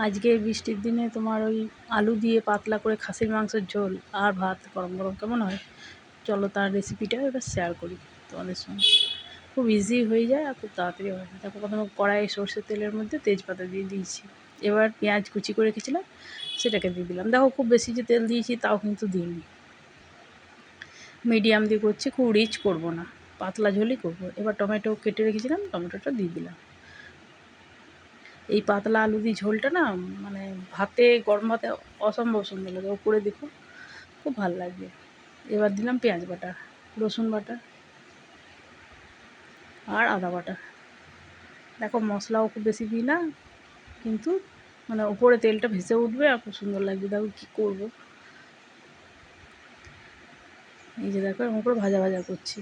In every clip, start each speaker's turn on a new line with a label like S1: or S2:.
S1: আজকে এই বৃষ্টির দিনে তোমার ওই আলু দিয়ে পাতলা করে খাসির মাংসের ঝোল আর ভাত গরম গরম কেমন হয়? চলো তার রেসিপিটা এবার শেয়ার করি তোমাদের সঙ্গে। খুব ইজি হয়ে যায় আর খুব তাড়াতাড়ি হয়। দেখো, প্রথমে কড়াইয়ে সর্ষের তেলের মধ্যে তেজপাতা দিয়ে দিয়েছি। এবার পেঁয়াজ কুচি করে রেখেছিলাম, সেটাকে দিয়ে দিলাম। দেখো, খুব বেশি যে তেল দিয়েছি তাও কিন্তু দিইনি, মিডিয়াম দিয়ে করছি, খুব রিচ করব না, পাতলা ঝোলই করবো। এবার টমেটো কেটে রেখেছিলাম, টমেটোটা দিয়ে দিলাম। এই পাতলা আলু দিয়ে ঝোলটা না, মানে ভাতে, গরম ভাতে অসম্ভব সুন্দর লাগে। ওপরে দেখো, খুব ভালো লাগবে। এবার দিলাম পেঁয়াজ বাটা, রসুন বাটা আর আদা বাটা। দেখো, মশলাও খুব বেশি দিই না, কিন্তু মানে ওপরে তেলটা ভেসে উঠবে আর খুব সুন্দর লাগবে। দেখো কী করবো, এই যে দেখো এরকম করে ভাজা ভাজা করছি।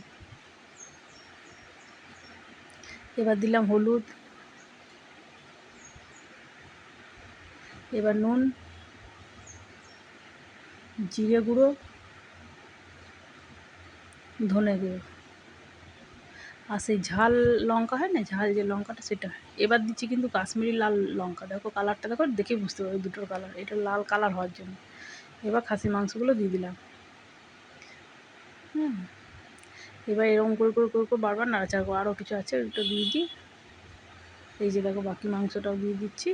S1: এবার দিলাম হলুদ, এবার নুন, জিরে গুঁড়ো, ধনে গুঁড়ো, আর সেই ঝাল লঙ্কা হয় না, ঝাল যে লঙ্কাটা, সেটা। এবার দিচ্ছি কিন্তু কাশ্মীরি লাল লঙ্কা। দেখো কালারটা, দেখো দেখে বুঝতে পারবে দুটোর কালার, এটা লাল কালার হওয়ার জন্য। এবার খাসি মাংসগুলো দিয়ে দিলাম। এবার এরকম করে করে করে করে বারবার নাড়াচাড়া করো। আরও কিছু আছে, ওটা দিয়ে দিই। এই যে দেখো, বাকি মাংসটাও দিয়ে দিচ্ছি।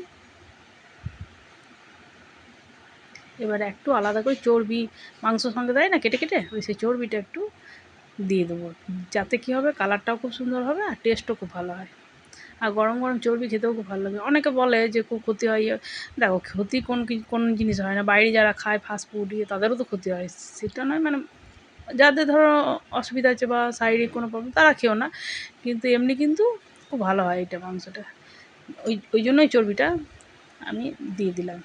S1: এবার একটু আলাদা করে চর্বি, মাংসর সঙ্গে দেয় না কেটে কেটে, ওই সেই চর্বিটা একটু দিয়ে দেবো, যাতে কী হবে, কালারটাও খুব সুন্দর হবে আর টেস্টও খুব ভালো হয়। আর গরম গরম চর্বি খেতেও খুব ভালো লাগে। অনেকে বলে যে খুব ক্ষতি হয়, দেখো ক্ষতি কোন জিনিস হয় না, বাইরে যারা খায় ফাস্ট ফুড, তাদেরও তো ক্ষতি হয়, সেটা নয়। মানে যাদের ধরো অসুবিধা আছে বা শারীরিক কোনো প্রবলেম, তারা খেও না, কিন্তু এমনি কিন্তু খুব ভালো হয় এটা, মাংসটা। ওই জন্যই চর্বিটা আমি দিয়ে দিলাম।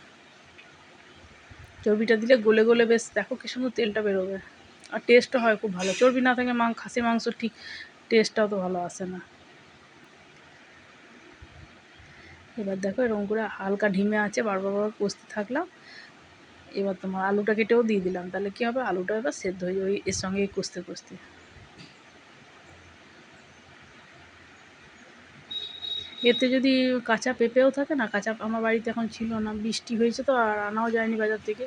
S1: চর্বিটা দিলে গলে গলে বেশ, দেখো কী সুন্দর তেলটা বেরোবে, আর টেস্টও হয় খুব ভালো। চর্বি না থাকলে খাসি মাংস ঠিক টেস্টটাও তো ভালো আসে না। এবার দেখো এরকম করে হালকা ঢিমে আছে, বারবার বারবার কষতে থাকলাম। এবার তোমার আলুটা কেটেও দিয়ে দিলাম, তাহলে কী হবে, আলুটা এবার সেদ্ধ হয়ে যাবে এর সঙ্গে কষতে কষতে। এতে যদি কাঁচা পেঁপেও থাকে না, কাঁচা আমার বাড়িতে এখন ছিল না, বৃষ্টি হয়েছে তো আর আনাও যায়নি বাজার থেকে,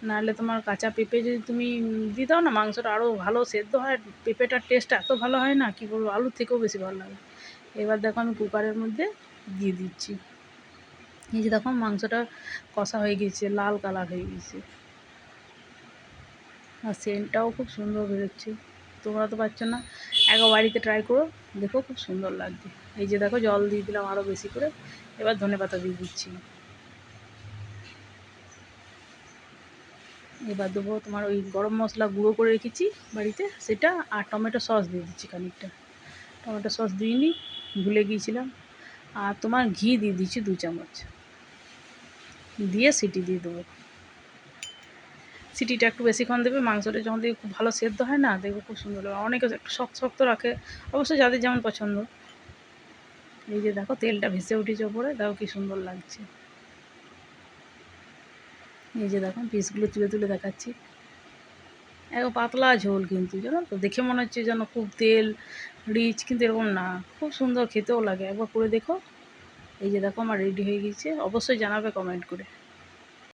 S1: নাহলে তোমার কাঁচা পেঁপে যদি তুমি দিয়ে দাও না, মাংসটা আরও ভালো সেদ্ধ হয়। পেঁপেটার টেস্ট এত ভালো হয় না, কী বলবো, আলুর থেকেও বেশি ভালো লাগে। এবার দেখো আমি কুকারের মধ্যে দিয়ে দিচ্ছি। এই যে দেখো মাংসটা কষা হয়ে গেছে, লাল কালার হয়ে গেছে, আর সেন্টটাও খুব সুন্দর বেরোচ্ছে। তোমরা তো পাচ্ছ না, একবার বাড়িতে ট্রাই করো, দেখো খুব সুন্দর লাগবে। এই যে দেখো জল দিয়ে দিলাম আরও বেশি করে। এবার ধনেপাতা দিয়ে দিচ্ছি। এবার দেবো তোমার ওই গরম মশলা গুঁড়ো করে রেখেছি বাড়িতে, সেটা, আর টমেটো সস দিয়ে দিচ্ছি খানিকটা। টমেটো সস দিইনি, ভুলে গিয়েছিলাম। আর তোমার ঘি দিয়ে দিচ্ছি 2 চামচ, দিয়ে সিটি দিয়ে দেবো। সিটিটা একটু বেশিক্ষণ দেবে, মাংসটা যখন দেখবে খুব ভালো সেদ্ধ হয় না, দেখবে খুব সুন্দর লাগে। অনেকে একটু শক্ত শক্ত রাখে, অবশ্যই যাদের যেমন পছন্দ। এই যে দেখো তেলটা ভেসে উঠেছে ওপরে, দেখো কী সুন্দর লাগছে। এই যে দেখো পিসগুলো তুলে তুলে দেখাচ্ছি। একদম পাতলা ঝোল, কিন্তু জানো তো, দেখে মনে হচ্ছে যেন খুব তেল রিচ, কিন্তু এরকম না, খুব সুন্দর খেতেও লাগে। একবার করে দেখো। এই যে দেখো আমার রেডি হয়ে গেছে, অবশ্যই জানাবে কমেন্ট করে।